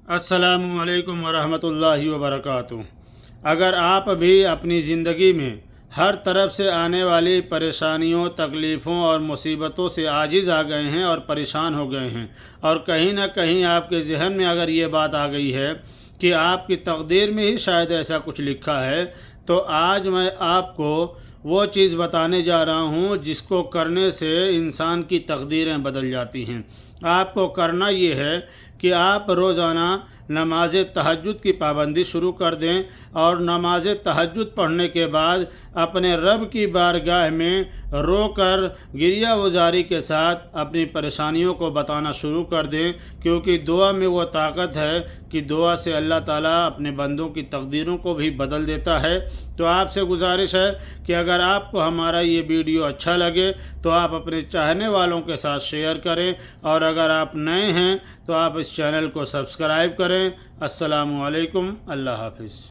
अस्सलामु अलैकुम वरहमतुल्लाहि वबरकातुहू। अगर आप भी अपनी ज़िंदगी में हर तरफ से आने वाली परेशानियों, तकलीफ़ों और मुसीबतों से आजिज़ आ गए हैं और परेशान हो गए हैं, और कहीं ना कहीं आपके ज़हन में अगर ये बात आ गई है कि आपकी तकदीर में ही शायद ऐसा कुछ लिखा है, तो आज मैं आपको वो चीज़ बताने जा रहा हूँ जिसको करने से इंसान की तकदीरें बदल जाती हैं। आपको करना ये है कि आप रोज़ाना नमाज तहज्जुद की पाबंदी शुरू कर दें, और नमाज तहज्जुद पढ़ने के बाद अपने रब की बारगाह में रोकर गिरिया वजारी के साथ अपनी परेशानियों को बताना शुरू कर दें, क्योंकि दुआ में वो ताकत है कि दुआ से अल्लाह ताला अपने बंदों की तकदीरों को भी बदल देता है। तो आपसे गुजारिश है कि अगर आपको हमारा ये वीडियो अच्छा लगे तो आप अपने चाहने वालों के साथ शेयर करें, और अगर आप नए हैं तो आप इस चैनल को सब्सक्राइब करें। अस्सलामु अलैकुम, अल्लाह हाफ़िज़।